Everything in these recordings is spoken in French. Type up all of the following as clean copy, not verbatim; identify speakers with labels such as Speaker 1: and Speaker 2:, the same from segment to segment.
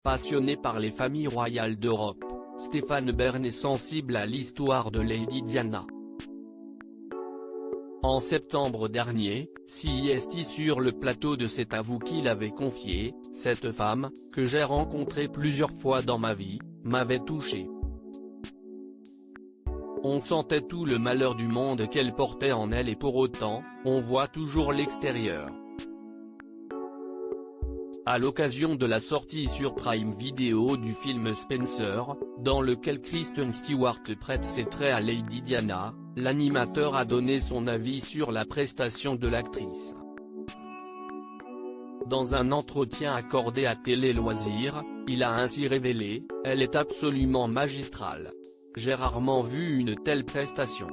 Speaker 1: Passionné par les familles royales d'Europe, Stéphane Bern est sensible à l'histoire de Lady Diana. En septembre dernier, CIST sur le plateau de C'est à vous qu'il avait confié « Cette femme, que j'ai rencontrée plusieurs fois dans ma vie, m'avait touché. On sentait tout le malheur du monde qu'elle portait en elle et pour autant, on voit toujours l'extérieur ». À l'occasion de la sortie sur Prime Video du film Spencer, dans lequel Kristen Stewart prête ses traits à Lady Diana, l'animateur a donné son avis sur la prestation de l'actrice. Dans un entretien accordé à Télé Loisirs, il a ainsi révélé « Elle est absolument magistrale. J'ai rarement vu une telle prestation.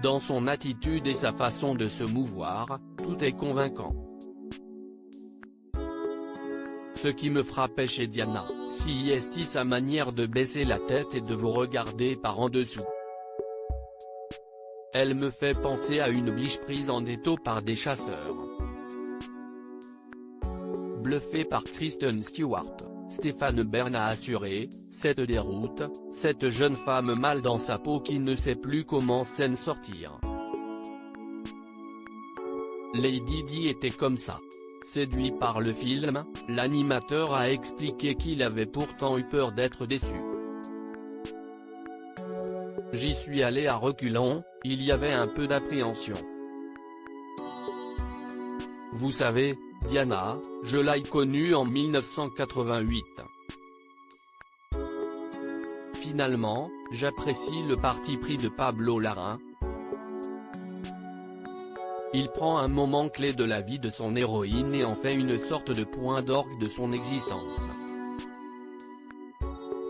Speaker 1: Dans son attitude et sa façon de se mouvoir, tout est convaincant. Ce qui me frappait chez Diana, c'est sa manière de baisser la tête et de vous regarder par en dessous. Elle me fait penser à une biche prise en étau par des chasseurs. » Bluffé par Kristen Stewart, Stéphane Bern a assuré « Cette déroute, cette jeune femme mal dans sa peau qui ne sait plus comment s'en sortir. Lady Di était comme ça. » Séduit par le film, l'animateur a expliqué qu'il avait pourtant eu peur d'être déçu. « J'y suis allé à reculons, il y avait un peu d'appréhension. Vous savez, Diana, je l'ai connue en 1988. Finalement, j'apprécie le parti pris de Pablo Larraín. Il prend un moment clé de la vie de son héroïne et en fait une sorte de point d'orgue de son existence. »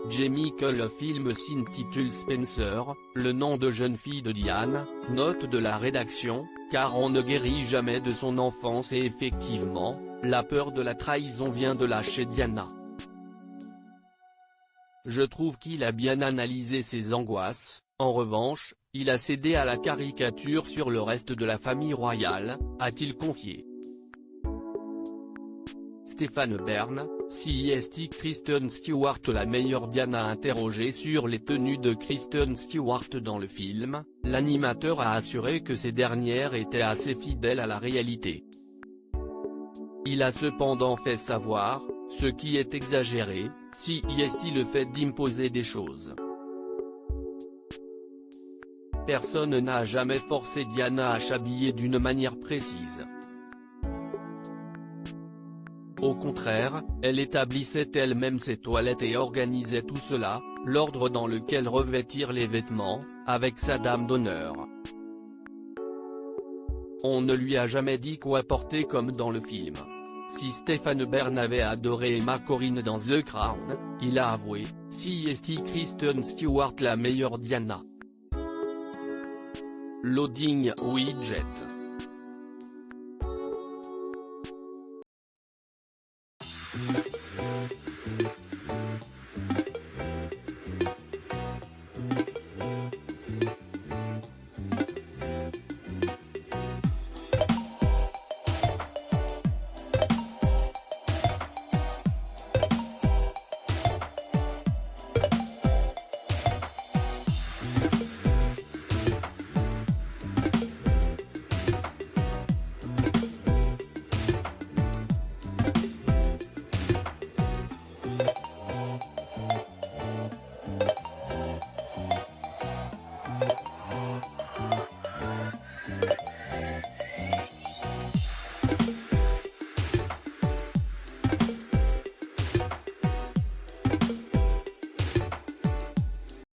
Speaker 1: Jamie que le film s'intitule Spencer, le nom de jeune fille de Diane, note de la rédaction, car on ne guérit jamais de son enfance et effectivement, la peur de la trahison vient de là chez Diana. Je trouve qu'il a bien analysé ses angoisses, en revanche, il a cédé à la caricature sur le reste de la famille royale, a-t-il confié. Stéphane Bern, CIST Kristen Stewart la meilleure Diana interrogée sur les tenues de Kristen Stewart dans le film, l'animateur a assuré que ces dernières étaient assez fidèles à la réalité. Il a cependant fait savoir, ce qui est exagéré, CIST le fait d'imposer des choses. Personne n'a jamais forcé Diana à s'habiller d'une manière précise. Au contraire, elle établissait elle-même ses toilettes et organisait tout cela, l'ordre dans lequel revêtir les vêtements, avec sa dame d'honneur. On ne lui a jamais dit quoi porter comme dans le film. Si Stéphane Bern avait adoré Emma Corrin dans The Crown, il a avoué, CIST Kristen Stewart la meilleure Diana. Loading Widget.